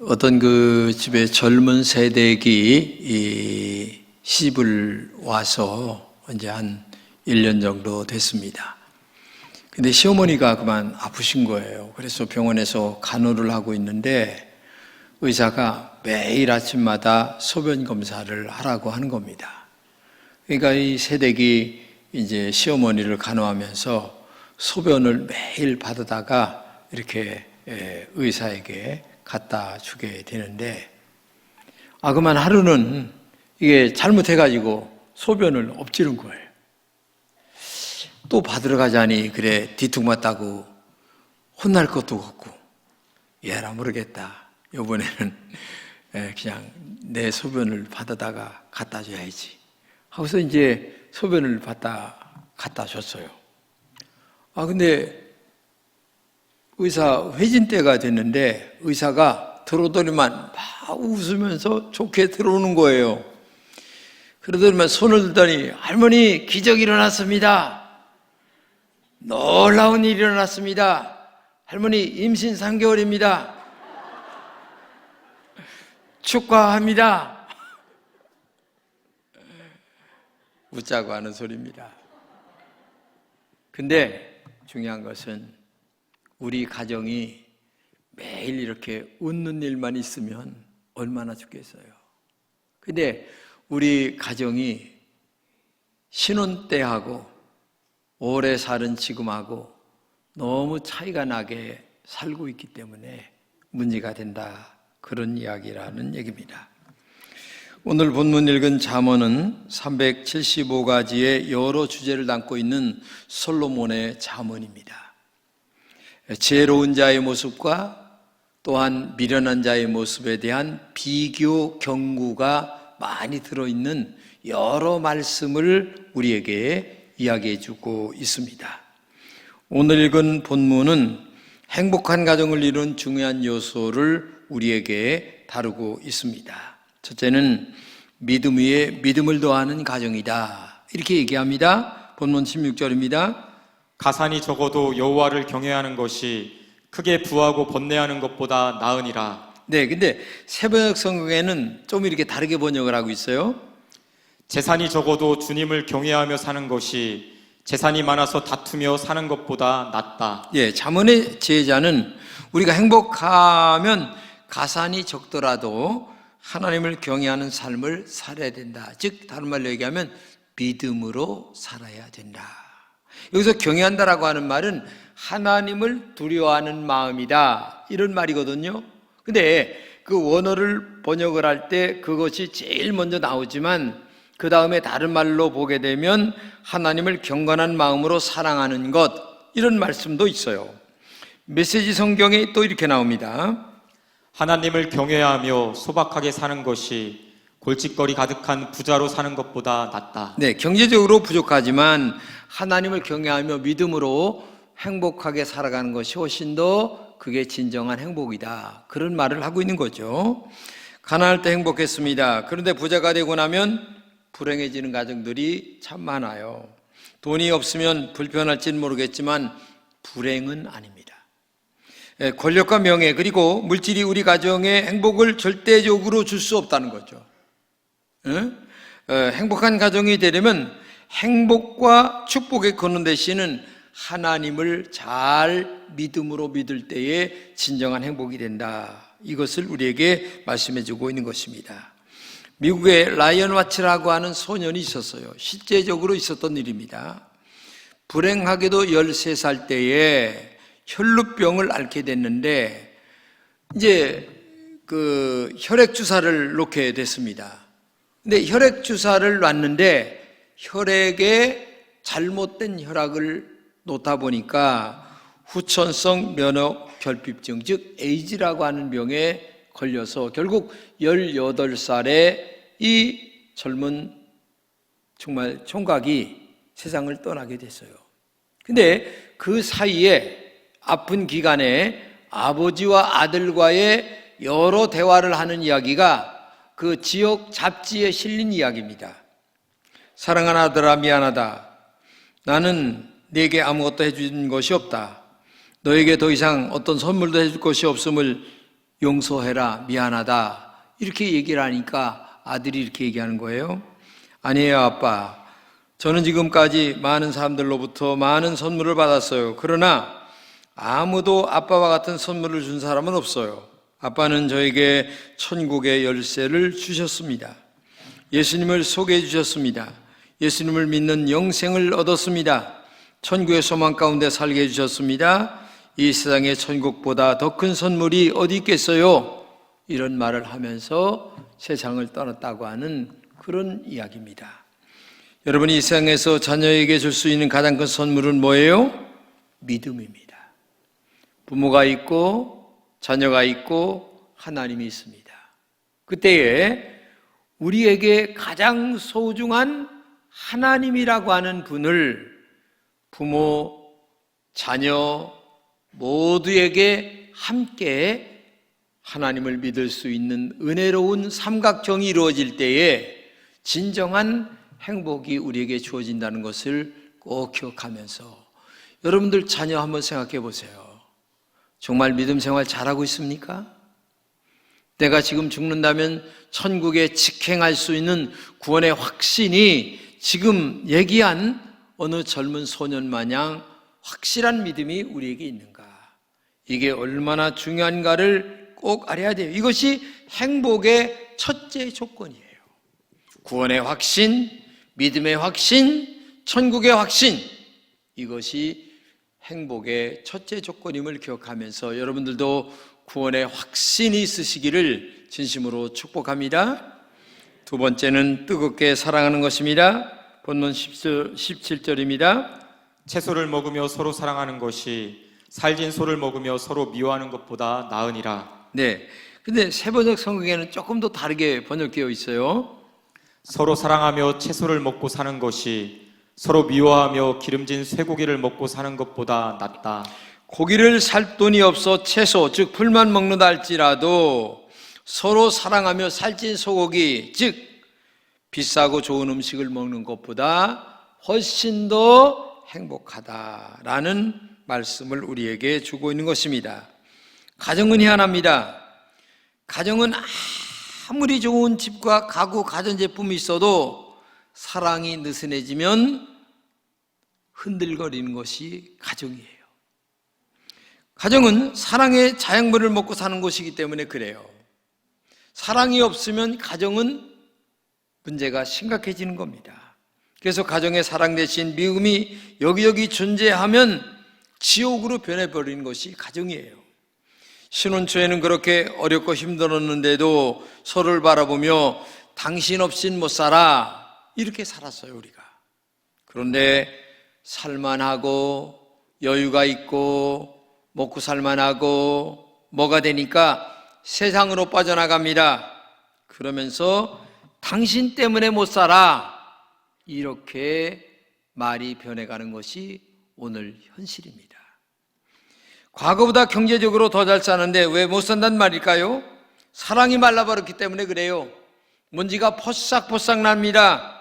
어떤 그 집에 젊은 세대기 시집을 와서 이제 한 1년 정도 됐습니다. 근데 시어머니가 그만 아프신 거예요. 그래서 병원에서 간호를 하고 있는데 의사가 매일 아침마다 소변 검사를 하라고 하는 겁니다. 그러니까 이 세대기 이제 시어머니를 간호하면서 소변을 매일 받아다가 이렇게 의사에게 갖다 주게 되는데, 그만 하루는 이게 잘못해가지고 소변을 엎지른 거예요. 또 받으러 가자니 그래 뒤뚱맞다고 혼날 것도 없고, 얘라 모르겠다, 이번에는 그냥 내 소변을 받아다가 갖다 줘야지 하고서 이제 소변을 갖다 줬어요. 근데 의사 회진 때가 됐는데 의사가 들어오더니만 막 웃으면서 좋게 들어오는 거예요. 그러더니만 손을 들더니, 할머니 기적이 일어났습니다. 놀라운 일이 일어났습니다. 할머니 임신 3개월입니다. 축하합니다. 웃자고 하는 소리입니다. 근데 중요한 것은 우리 가정이 매일 이렇게 웃는 일만 있으면 얼마나 좋겠어요. 근데 우리 가정이 신혼 때하고 오래 사는 지금하고 너무 차이가 나게 살고 있기 때문에 문제가 된다, 그런 이야기라는 얘기입니다. 오늘 본문 읽은 잠언은 375가지의 여러 주제를 담고 있는 솔로몬의 잠언입니다. 지혜로운 자의 모습과 또한 미련한 자의 모습에 대한 비교 경구가 많이 들어있는 여러 말씀을 우리에게 이야기해 주고 있습니다. 오늘 읽은 본문은 행복한 가정을 이룬 중요한 요소를 우리에게 다루고 있습니다. 첫째는 믿음 위에 믿음을 더하는 가정이다, 이렇게 얘기합니다. 본문 16절입니다. 가산이 적어도 여호와를 경외하는 것이 크게 부하고 번뇌하는 것보다 나으니라. 네, 근데 새번역 성경에는 좀 이렇게 다르게 번역을 하고 있어요. 재산이 적어도 주님을 경외하며 사는 것이 재산이 많아서 다투며 사는 것보다 낫다. 예, 잠언의 제자는 우리가 행복하면 가산이 적더라도 하나님을 경외하는 삶을 살아야 된다. 즉 다른 말로 얘기하면 믿음으로 살아야 된다. 여기서 경외한다라고 하는 말은 하나님을 두려워하는 마음이다, 이런 말이거든요. 근데 그 원어를 번역을 할 때 그것이 제일 먼저 나오지만 그 다음에 다른 말로 보게 되면 하나님을 경건한 마음으로 사랑하는 것, 이런 말씀도 있어요. 메시지 성경에 또 이렇게 나옵니다. 하나님을 경외하며 소박하게 사는 것이 골칫거리 가득한 부자로 사는 것보다 낫다. 네, 경제적으로 부족하지만 하나님을 경외하며 믿음으로 행복하게 살아가는 것이 훨씬 더 그게 진정한 행복이다, 그런 말을 하고 있는 거죠. 가난할 때 행복했습니다. 그런데 부자가 되고 나면 불행해지는 가정들이 참 많아요. 돈이 없으면 불편할지는 모르겠지만 불행은 아닙니다. 권력과 명예 그리고 물질이 우리 가정의 행복을 절대적으로 줄 수 없다는 거죠. 행복한 가정이 되려면 행복과 축복의 근원 되시는 하나님을 잘 믿음으로 믿을 때에 진정한 행복이 된다, 이것을 우리에게 말씀해 주고 있는 것입니다. 미국에 라이언 와츠라고 하는 소년이 있었어요. 실제적으로 있었던 일입니다. 불행하게도 13살 때에 혈루병을 앓게 됐는데 이제 그 혈액주사를 놓게 됐습니다. 근데 혈액주사를 놨는데 혈액에 잘못된 혈액을 놓다 보니까 후천성 면역 결핍증, 즉 에이즈라고 하는 병에 걸려서 결국 18살에 이 젊은 정말 총각이 세상을 떠나게 됐어요. 근데 그 사이에 아픈 기간에 아버지와 아들과의 여러 대화를 하는 이야기가 그 지역 잡지에 실린 이야기입니다. 사랑하는 아들아, 미안하다. 나는 네게 아무것도 해준 것이 없다. 너에게 더 이상 어떤 선물도 해줄 것이 없음을 용서해라, 미안하다 이렇게 얘기를 하니까 아들이 이렇게 얘기하는 거예요. 아니에요, 아빠. 저는 지금까지 많은 사람들로부터 많은 선물을 받았어요. 그러나 아무도 아빠와 같은 선물을 준 사람은 없어요. 아빠는 저에게 천국의 열쇠를 주셨습니다. 예수님을 소개해 주셨습니다. 예수님을 믿는 영생을 얻었습니다. 천국의 소망 가운데 살게 해주셨습니다. 이 세상의 천국보다 더 큰 선물이 어디 있겠어요? 이런 말을 하면서 세상을 떠났다고 하는 그런 이야기입니다. 여러분이 이 세상에서 자녀에게 줄 수 있는 가장 큰 선물은 뭐예요? 믿음입니다. 부모가 있고 자녀가 있고 하나님이 있습니다. 그때에 우리에게 가장 소중한 하나님이라고 하는 분을 부모, 자녀 모두에게 함께 하나님을 믿을 수 있는 은혜로운 삼각형이 이루어질 때에 진정한 행복이 우리에게 주어진다는 것을 꼭 기억하면서 여러분들 자녀 한번 생각해 보세요. 정말 믿음 생활 잘하고 있습니까? 내가 지금 죽는다면 천국에 직행할 수 있는 구원의 확신이 지금 얘기한 어느 젊은 소년 마냥 확실한 믿음이 우리에게 있는가? 이게 얼마나 중요한가를 꼭 알아야 돼요. 이것이 행복의 첫째 조건이에요. 구원의 확신, 믿음의 확신, 천국의 확신, 이것이 행복의 첫째 조건임을 기억하면서 여러분들도 구원의 확신이 있으시기를 진심으로 축복합니다. 두 번째는 뜨겁게 사랑하는 것입니다. 본문 17절입니다. 채소를 먹으며 서로 사랑하는 것이 살진 소를 먹으며 서로 미워하는 것보다 나으니라. 네. 근데 세번역 성경에는 조금 더 다르게 번역되어 있어요. 서로 사랑하며 채소를 먹고 사는 것이 서로 미워하며 기름진 쇠고기를 먹고 사는 것보다 낫다. 고기를 살 돈이 없어 채소, 즉 풀만 먹는다 할지라도 서로 사랑하며 살찐 소고기, 즉 비싸고 좋은 음식을 먹는 것보다 훨씬 더 행복하다라는 말씀을 우리에게 주고 있는 것입니다. 가정은 희한합니다. 가정은 아무리 좋은 집과 가구, 가전제품이 있어도 사랑이 느슨해지면 흔들거리는 것이 가정이에요. 가정은 사랑의 자양분을 먹고 사는 곳이기 때문에 그래요. 사랑이 없으면 가정은 문제가 심각해지는 겁니다. 그래서 가정의 사랑 대신 미움이 여기저기 존재하면 지옥으로 변해버리는 것이 가정이에요. 신혼 초에는 그렇게 어렵고 힘들었는데도 서로를 바라보며 당신 없인 못 살아 이렇게 살았어요, 우리가. 그런데 살만하고 여유가 있고 먹고 살만하고 뭐가 되니까 세상으로 빠져나갑니다. 그러면서 당신 때문에 못 살아 이렇게 말이 변해가는 것이 오늘 현실입니다. 과거보다 경제적으로 더 잘 사는데 왜 못 산단 말일까요? 사랑이 말라버렸기 때문에 그래요. 먼지가 포싹포싹 납니다.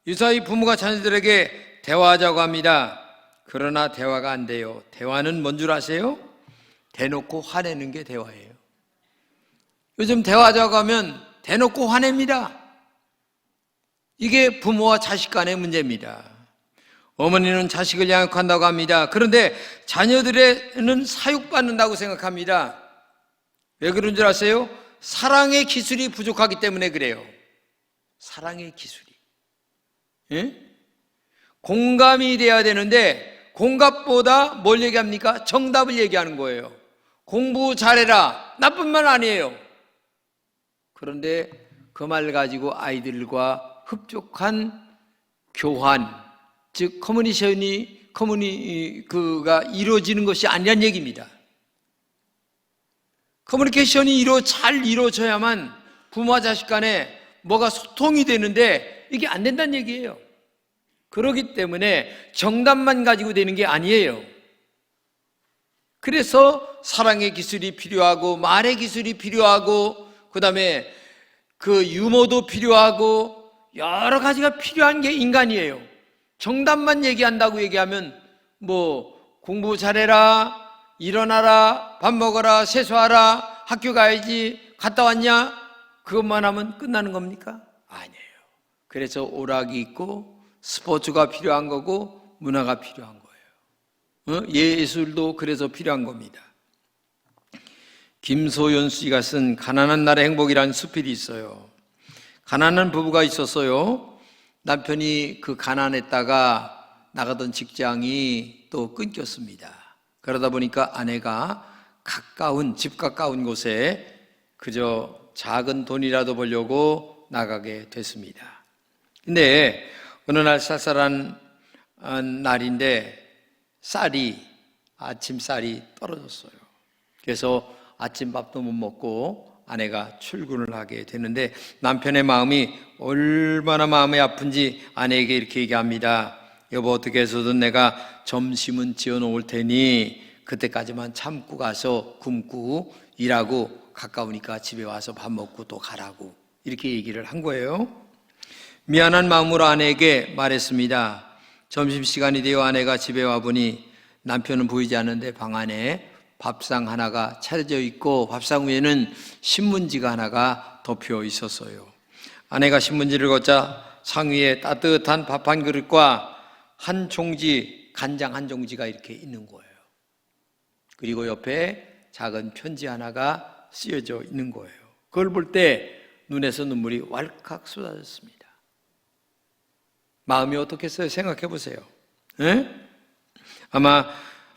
유사히 부모가 자녀들에게 대화하자고 합니다. 그러나 대화가 안 돼요. 대화는 뭔 줄 아세요? 대놓고 화내는 게 대화예요. 요즘 대화하자고 하면 대놓고 화냅니다. 이게 부모와 자식 간의 문제입니다. 어머니는 자식을 양육한다고 합니다. 그런데 자녀들에는 사육받는다고 생각합니다. 왜 그런 줄 아세요? 사랑의 기술이 부족하기 때문에 그래요. 사랑의 기술이. 예? 공감이 돼야 되는데 공감보다 뭘 얘기합니까? 정답을 얘기하는 거예요. 공부 잘해라. 나쁜 말 아니에요. 그런데 그 말 가지고 아이들과 흡족한 교환, 즉 커뮤니케이션가 이루어지는 것이 아니란 얘기입니다. 커뮤니케이션이 잘 이루어져야만 부모와 자식 간에 뭐가 소통이 되는데 이게 안 된다는 얘기예요. 그렇기 때문에 정답만 가지고 되는 게 아니에요. 그래서 사랑의 기술이 필요하고 말의 기술이 필요하고 그 다음에 그 유머도 필요하고 여러 가지가 필요한 게 인간이에요. 정답만 얘기한다고 얘기하면 뭐 공부 잘해라, 일어나라, 밥 먹어라, 세수하라 학교 가야지, 갔다 왔냐? 그것만 하면 끝나는 겁니까? 아니에요. 그래서 오락이 있고 스포츠가 필요한 거고 문화가 필요한 거예요. 예술도 그래서 필요한 겁니다. 김소연 씨가 쓴 가난한 나라의 행복이라는 수필이 있어요. 가난한 부부가 있었어요. 남편이 그 가난했다가 나가던 직장이 또 끊겼습니다. 그러다 보니까 아내가 집 가까운 곳에 그저 작은 돈이라도 벌려고 나가게 됐습니다. 근데 어느 날 쌀쌀한 날인데 아침 쌀이 떨어졌어요. 그래서 아침밥도 못 먹고 아내가 출근을 하게 되는데 남편의 마음이 얼마나 마음이 아픈지 아내에게 이렇게 얘기합니다. 여보, 어떻게 해서든 내가 점심은 지어 놓을 테니 그때까지만 참고 가서 굶고 일하고 가까우니까 집에 와서 밥 먹고 또 가라고 이렇게 얘기를 한 거예요. 미안한 마음으로 아내에게 말했습니다. 점심시간이 되어 아내가 집에 와보니 남편은 보이지 않는데 방 안에 밥상 하나가 차려져 있고 밥상 위에는 신문지가 하나가 덮여 있었어요. 아내가 신문지를 걷자 상위에 따뜻한 밥 한 그릇과 한 종지, 간장 한 종지가 이렇게 있는 거예요. 그리고 옆에 작은 편지 하나가 쓰여져 있는 거예요. 그걸 볼 때 눈에서 눈물이 왈칵 쏟아졌습니다. 마음이 어떻겠어요? 생각해 보세요. 아마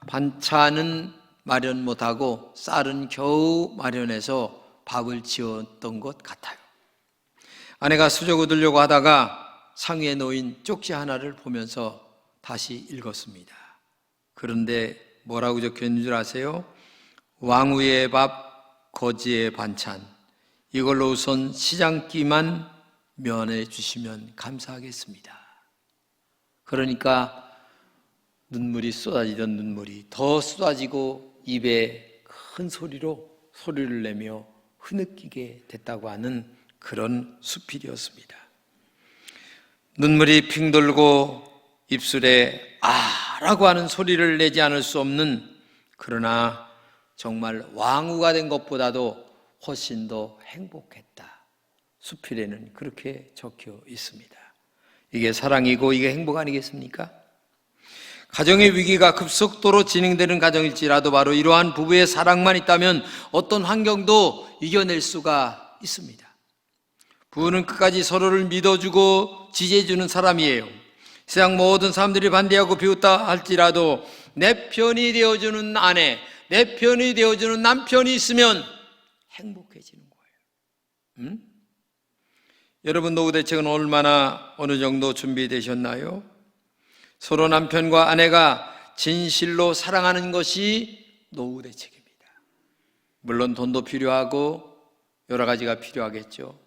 반찬은 마련 못하고 쌀은 겨우 마련해서 밥을 지었던 것 같아요. 아내가 수저 얻으려고 하다가 상위에 놓인 쪽지 하나를 보면서 다시 읽었습니다. 그런데 뭐라고 적혀 있는 줄 아세요? 왕후의 밥, 거지의 반찬, 이걸로 우선 시장기만 면해 주시면 감사하겠습니다. 그러니까 눈물이 쏟아지던 눈물이 더 쏟아지고 입에 큰 소리를 내며 흐느끼게 됐다고 하는 그런 수필이었습니다. 눈물이 핑 돌고 입술에 아라고 하는 소리를 내지 않을 수 없는, 그러나 정말 왕후가 된 것보다도 훨씬 더 행복했다. 수필에는 그렇게 적혀 있습니다. 이게 사랑이고 이게 행복 아니겠습니까? 가정의 위기가 급속도로 진행되는 가정일지라도 바로 이러한 부부의 사랑만 있다면 어떤 환경도 이겨낼 수가 있습니다. 부부는 끝까지 서로를 믿어주고 지지해주는 사람이에요. 세상 모든 사람들이 반대하고 비웃다 할지라도 내 편이 되어주는 아내, 내 편이 되어주는 남편이 있으면 행복해지는 거예요. 여러분 노후 대책은 어느 정도 준비되셨나요? 서로 남편과 아내가 진실로 사랑하는 것이 노후 대책입니다. 물론 돈도 필요하고 여러 가지가 필요하겠죠.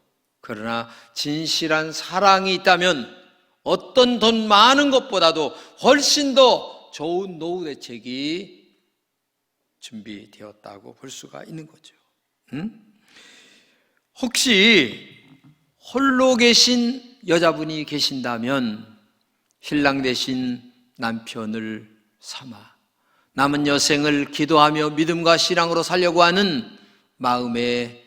그러나 진실한 사랑이 있다면 어떤 돈 많은 것보다도 훨씬 더 좋은 노후 대책이 준비되었다고 볼 수가 있는 거죠. 혹시 홀로 계신 여자분이 계신다면 신랑 대신 남편을 삼아 남은 여생을 기도하며 믿음과 신앙으로 살려고 하는 마음의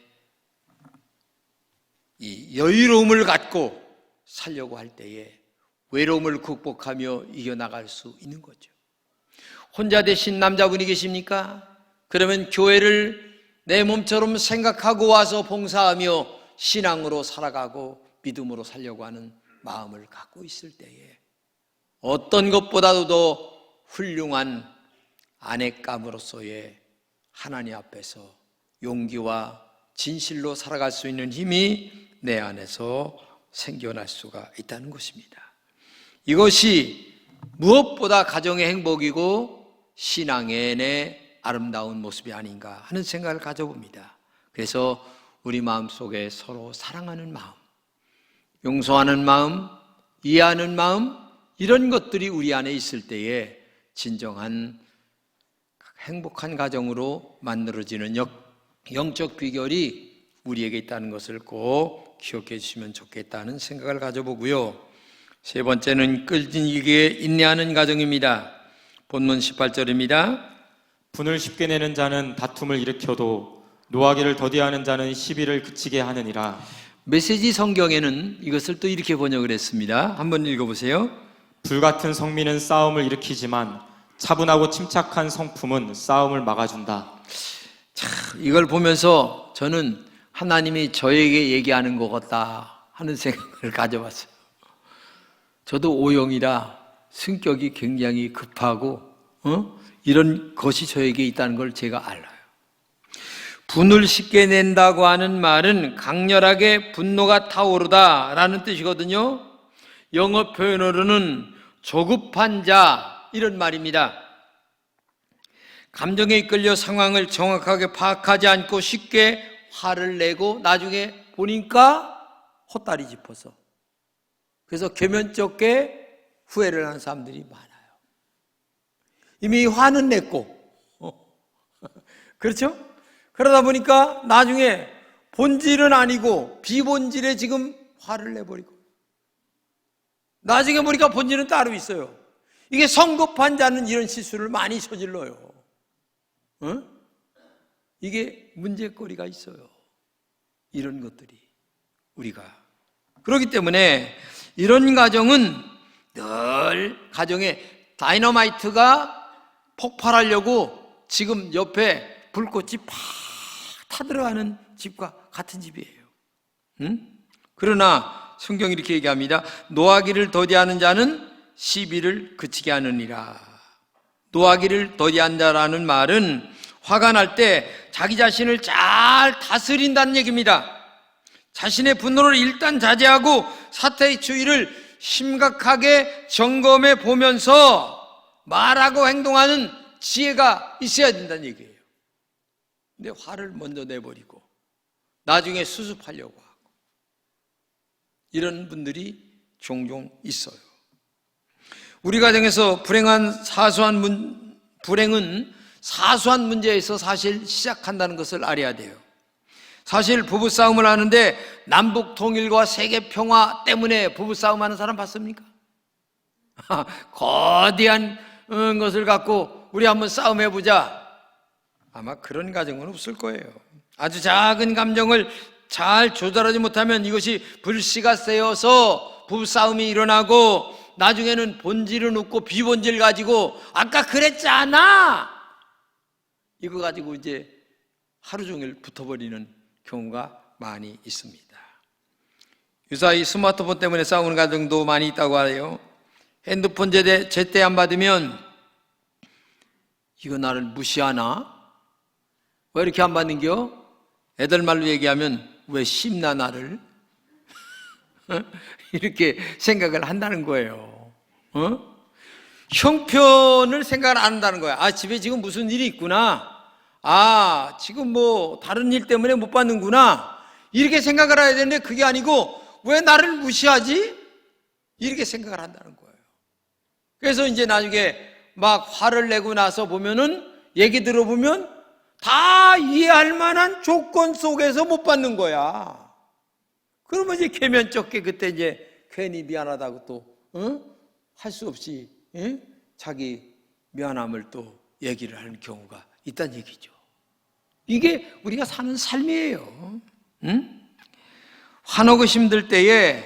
이 여유로움을 갖고 살려고 할 때에 외로움을 극복하며 이겨나갈 수 있는 거죠. 혼자 되신 남자분이 계십니까? 그러면 교회를 내 몸처럼 생각하고 와서 봉사하며 신앙으로 살아가고 믿음으로 살려고 하는 마음을 갖고 있을 때에 어떤 것보다도 더 훌륭한 아내감으로서의 하나님 앞에서 용기와 진실로 살아갈 수 있는 힘이 내 안에서 생겨날 수가 있다는 것입니다. 이것이 무엇보다 가정의 행복이고 신앙의 내 아름다운 모습이 아닌가 하는 생각을 가져봅니다. 그래서 우리 마음속에 서로 사랑하는 마음, 용서하는 마음, 이해하는 마음, 이런 것들이 우리 안에 있을 때에 진정한 행복한 가정으로 만들어지는 영적 비결이 우리에게 있다는 것을 꼭 기억해 주시면 좋겠다는 생각을 가져보고요. 세 번째는 끈질기게 인내하는 가정입니다. 본문 18절입니다. 분을 쉽게 내는 자는 다툼을 일으켜도 노하기를 더디하는 자는 시비를 그치게 하느니라. 메시지 성경에는 이것을 또 이렇게 번역을 했습니다. 한번 읽어보세요. 불같은 성민은 싸움을 일으키지만 차분하고 침착한 성품은 싸움을 막아준다. 이걸 보면서 저는 하나님이 저에게 얘기하는 것 같다 하는 생각을 가져봤어요. 저도 O형이라 성격이 굉장히 급하고 이런 것이 저에게 있다는 걸 제가 알아요. 분을 쉽게 낸다고 하는 말은 강렬하게 분노가 타오르다 라는 뜻이거든요. 영어 표현으로는 조급한 자 이런 말입니다. 감정에 이끌려 상황을 정확하게 파악하지 않고 쉽게 화를 내고 나중에 보니까 헛다리 짚어서, 그래서 계면쩍게 후회를 하는 사람들이 많아요. 이미 화는 냈고 그렇죠? 그러다 보니까 나중에 본질은 아니고 비본질에 지금 화를 내버리고, 나중에 보니까 본질은 따로 있어요. 이게 성급한 자는 이런 실수를 많이 저질러요. 이게 문제거리가 있어요. 이런 것들이 우리가. 그렇기 때문에 이런 가정은 늘 가정에 다이너마이트가 폭발하려고 지금 옆에 불꽃이 팍 타들어가는 집과 같은 집이에요. 그러나 성경이 이렇게 얘기합니다. 노하기를 더디하는 자는 시비를 그치게 하느니라. 노하기를 더디한 자라는 말은 화가 날 때 자기 자신을 잘 다스린다는 얘기입니다. 자신의 분노를 일단 자제하고 사태의 추이를 심각하게 점검해 보면서 말하고 행동하는 지혜가 있어야 된다는 얘기예요. 근데 화를 먼저 내버리고 나중에 수습하려고 하고, 이런 분들이 종종 있어요. 우리 가정에서 불행은 사소한 문제에서 사실 시작한다는 것을 알아야 돼요. 사실 부부싸움을 하는데 남북 통일과 세계 평화 때문에 부부싸움하는 사람 봤습니까? 거대한 것을 갖고 우리 한번 싸움해보자. 아마 그런 가정은 없을 거예요. 아주 작은 감정을 잘 조절하지 못하면 이것이 불씨가 세어서 부부싸움이 일어나고 나중에는 본질은 없고 비본질 가지고 아까 그랬잖아! 이거 가지고 이제 하루 종일 붙어버리는 경우가 많이 있습니다. 유사히 스마트폰 때문에 싸우는 가정도 많이 있다고 해요. 핸드폰 제때 안 받으면 이거 나를 무시하나? 왜 이렇게 안 받는겨? 애들 말로 얘기하면 왜 씹나 나를? 이렇게 생각을 한다는 거예요. 형편을 생각을 안 한다는 거야. 아, 집에 지금 무슨 일이 있구나. 아, 지금 뭐 다른 일 때문에 못 받는구나. 이렇게 생각을 해야 되는데 그게 아니고 왜 나를 무시하지? 이렇게 생각을 한다는 거예요. 그래서 이제 나중에 막 화를 내고 나서 보면은 얘기 들어보면 다 이해할 만한 조건 속에서 못 받는 거야. 그러면 이제 계면쩍게 그때 이제 괜히 미안하다고 또 할 수 없이 자기 미안함을 또 얘기를 하는 경우가 있다는 얘기죠. 이게 우리가 사는 삶이에요. 화나고 힘들 때에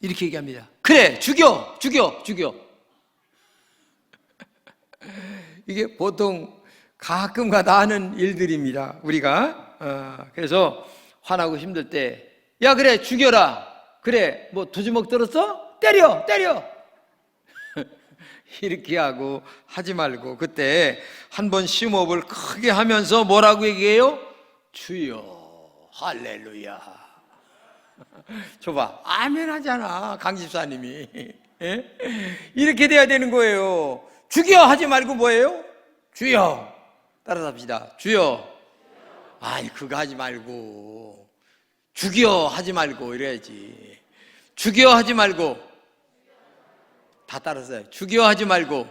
이렇게 얘기합니다. 그래, 죽여. 이게 보통 가끔가다 하는 일들입니다. 우리가 그래서 화나고 힘들 때, 야 그래 죽여라. 그래 뭐 두 주먹 들었어? 때려. 이렇게 하고 하지 말고 그때 한번 심호흡을 크게 하면서 뭐라고 얘기해요? 주여 할렐루야. 줘봐, 아멘 하잖아 강 집사님이. 이렇게 돼야 되는 거예요. 죽여 하지 말고 뭐예요? 주여. 따라서 합시다. 주여. 아이 그거 하지 말고 죽여 하지 말고 이래야지. 죽여 하지 말고. 다 따라서 해요. 죽여 하지 말고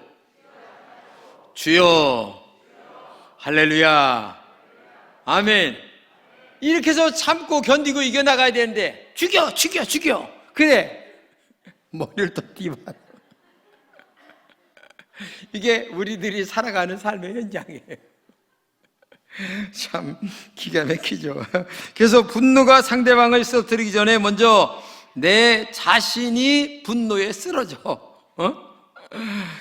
주여 할렐루야 아멘. 이렇게 해서 참고 견디고 이겨나가야 되는데 죽여 그래 머리를 또 띄워. 이게 우리들이 살아가는 삶의 현장이에요. 참 기가 막히죠. 그래서 분노가 상대방을 쓰러뜨리기 전에 먼저 내 자신이 분노에 쓰러져.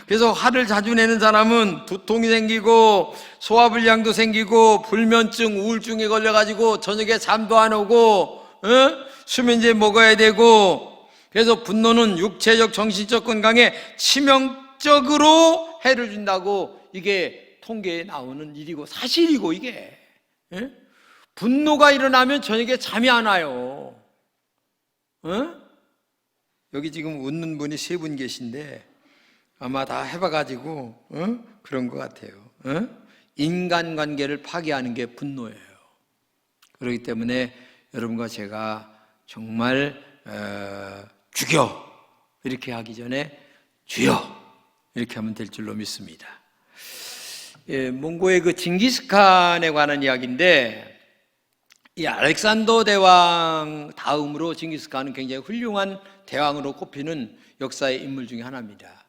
그래서 화를 자주 내는 사람은 두통이 생기고 소화불량도 생기고 불면증, 우울증에 걸려가지고 저녁에 잠도 안 오고 수면제 먹어야 되고, 그래서 분노는 육체적, 정신적 건강에 치명적으로 해를 준다고 이게 통계에 나오는 일이고 사실이고, 이게 분노가 일어나면 저녁에 잠이 안 와요. 여기 지금 웃는 분이 3분 계신데 아마 다 해봐가지고 그런 것 같아요. 인간관계를 파괴하는 게 분노예요. 그렇기 때문에 여러분과 제가 정말 죽여 이렇게 하기 전에 주여 이렇게 하면 될 줄로 믿습니다. 몽고의 그 징기스칸에 관한 이야기인데, 이 알렉산더 대왕 다음으로 징기스칸은 굉장히 훌륭한 대왕으로 꼽히는 역사의 인물 중에 하나입니다.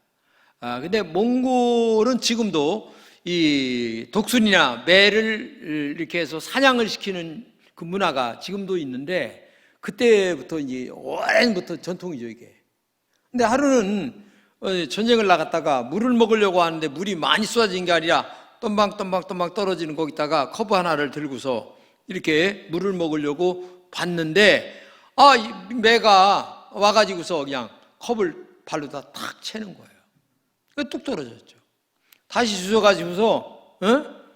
근데 몽골은 지금도 이 독수리나 매를 이렇게 해서 사냥을 시키는 그 문화가 지금도 있는데, 그때부터 이제 오래전부터 전통이죠, 이게. 근데 하루는 전쟁을 나갔다가 물을 먹으려고 하는데 물이 많이 쏟아지는 게 아니라 떤방떤방 떨어지는 거기다가 컵 하나를 들고서 이렇게 물을 먹으려고 봤는데, 이 매가 와가지고서 그냥 컵을 발로다 탁 채는 거예요. 뚝 떨어졌죠. 다시 주워가지고서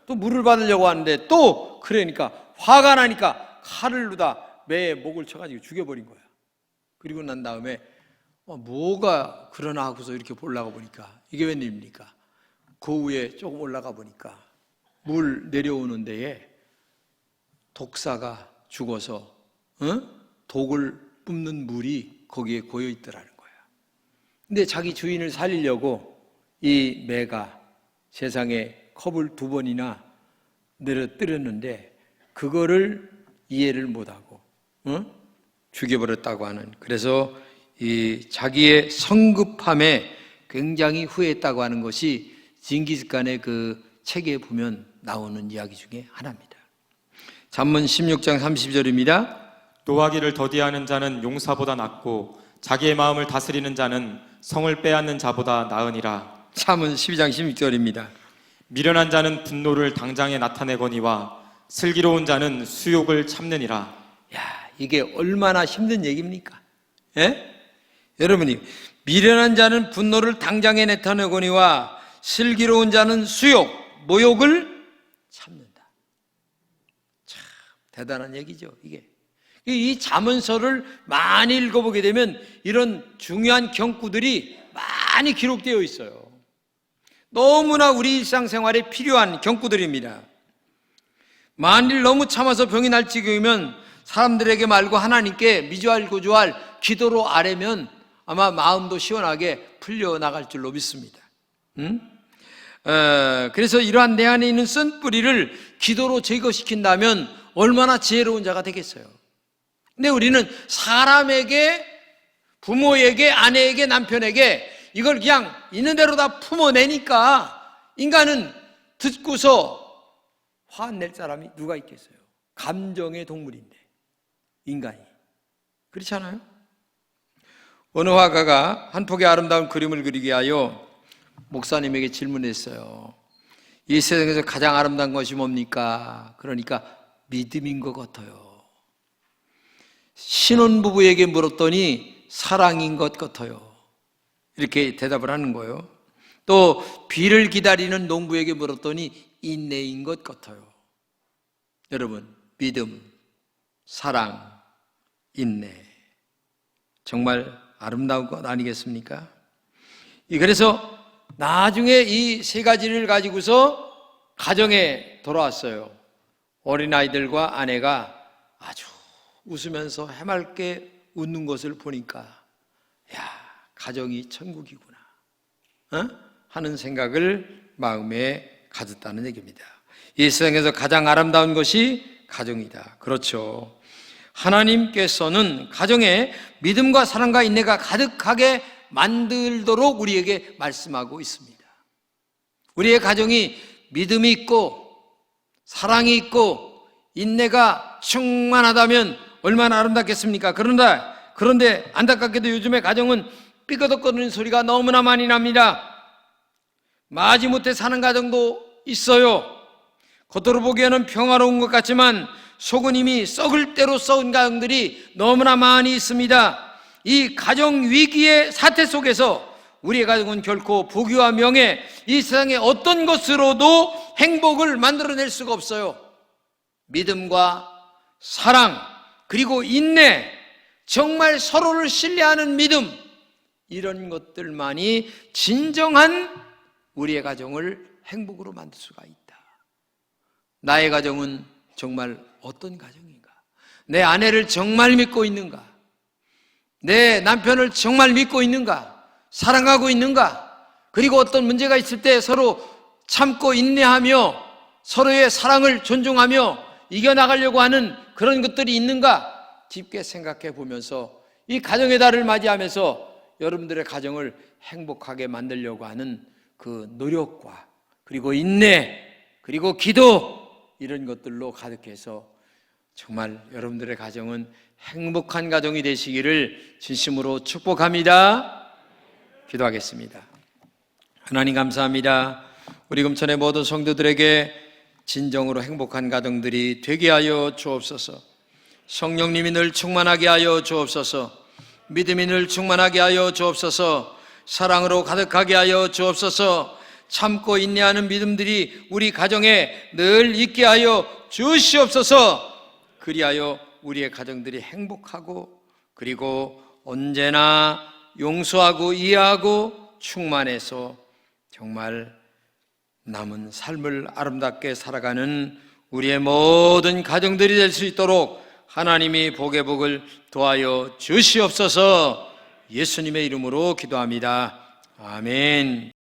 또 물을 받으려고 하는데 또 그러니까 화가 나니까 칼을로다 매의 목을 쳐가지고 죽여버린 거야. 그리고 난 다음에 뭐가 그러나 하고서 이렇게 보려고 보니까 이게 웬일입니까? 그 위에 조금 올라가 보니까 물 내려오는 데에 독사가 죽어서 독을 뿜는 물이 거기에 고여 있더라는 거야. 근데 자기 주인을 살리려고 이 매가 세상에 컵을 2번이나 내려뜨렸는데 그거를 이해를 못하고 죽여버렸다고 하는, 그래서 이 자기의 성급함에 굉장히 후회했다고 하는 것이 징기스칸의 그 책에 보면 나오는 이야기 중에 하나입니다. 잠문 16장 30절입니다. 노하기를 더디하는 자는 용사보다 낫고 자기의 마음을 다스리는 자는 성을 빼앗는 자보다 나으니라. 잠문 12장 16절입니다. 미련한 자는 분노를 당장에 나타내거니와 슬기로운 자는 수욕을 참느니라. 이게 얼마나 힘든 얘기입니까? 여러분이 미련한 자는 분노를 당장에 나타내거니와 슬기로운 자는 수욕, 모욕을 참는다. 참 대단한 얘기죠, 이게. 이 잠언서를 많이 읽어보게 되면 이런 중요한 경구들이 많이 기록되어 있어요. 너무나 우리 일상생활에 필요한 경구들입니다. 만일 너무 참아서 병이 날 지경이면 사람들에게 말고 하나님께 미주알고주알 기도로 아뢰면 아마 마음도 시원하게 풀려나갈 줄로 믿습니다. 그래서 이러한 내 안에 있는 쓴뿌리를 기도로 제거시킨다면 얼마나 지혜로운 자가 되겠어요. 근데 우리는 사람에게, 부모에게, 아내에게, 남편에게 이걸 그냥 있는 대로 다 품어내니까 인간은 듣고서 화낼 사람이 누가 있겠어요? 감정의 동물인데, 인간이. 그렇지 않아요? 어느 화가가 한 폭의 아름다운 그림을 그리게 하여 목사님에게 질문했어요. 이 세상에서 가장 아름다운 것이 뭡니까? 그러니까 믿음인 것 같아요. 신혼부부에게 물었더니 사랑인 것 같아요. 이렇게 대답을 하는 거예요. 또 비를 기다리는 농부에게 물었더니 인내인 것 같아요. 여러분, 믿음, 사랑, 인내, 정말 아름다운 것 아니겠습니까? 그래서 나중에 이 3가지를 가지고서 가정에 돌아왔어요. 어린아이들과 아내가 아주 웃으면서 해맑게 웃는 것을 보니까 가정이 천국이구나 하는 생각을 마음에 가졌다는 얘기입니다. 이 세상에서 가장 아름다운 것이 가정이다. 그렇죠. 하나님께서는 가정에 믿음과 사랑과 인내가 가득하게 만들도록 우리에게 말씀하고 있습니다. 우리의 가정이 믿음이 있고 사랑이 있고 인내가 충만하다면 얼마나 아름답겠습니까? 그런데 안타깝게도 요즘의 가정은 삐거덕거리는 소리가 너무나 많이 납니다. 마지못해 사는 가정도 있어요. 겉으로 보기에는 평화로운 것 같지만 속은 이미 썩을 대로 썩은 가정들이 너무나 많이 있습니다. 이 가정 위기의 사태 속에서 우리의 가정은 결코 부귀와 명예, 이 세상의 어떤 것으로도 행복을 만들어낼 수가 없어요. 믿음과 사랑, 그리고 인내, 정말 서로를 신뢰하는 믿음, 이런 것들만이 진정한 우리의 가정을 행복으로 만들 수가 있다. 나의 가정은 정말 어떤 가정인가? 내 아내를 정말 믿고 있는가? 내 남편을 정말 믿고 있는가? 사랑하고 있는가? 그리고 어떤 문제가 있을 때 서로 참고 인내하며 서로의 사랑을 존중하며 이겨나가려고 하는 그런 것들이 있는가? 깊게 생각해 보면서 이 가정의 달을 맞이하면서 여러분들의 가정을 행복하게 만들려고 하는 그 노력과 그리고 인내 그리고 기도, 이런 것들로 가득해서 정말 여러분들의 가정은 행복한 가정이 되시기를 진심으로 축복합니다. 기도하겠습니다. 하나님 감사합니다. 우리 금천의 모든 성도들에게 진정으로 행복한 가정들이 되게 하여 주옵소서. 성령님이 늘 충만하게 하여 주옵소서. 믿음이 늘 충만하게 하여 주옵소서. 사랑으로 가득하게 하여 주옵소서. 참고 인내하는 믿음들이 우리 가정에 늘 있게 하여 주시옵소서. 그리하여 우리의 가정들이 행복하고 그리고 언제나 용서하고 이해하고 충만해서 정말 남은 삶을 아름답게 살아가는 우리의 모든 가정들이 될 수 있도록 하나님이 복의 복을 도하여 주시옵소서. 예수님의 이름으로 기도합니다. 아멘.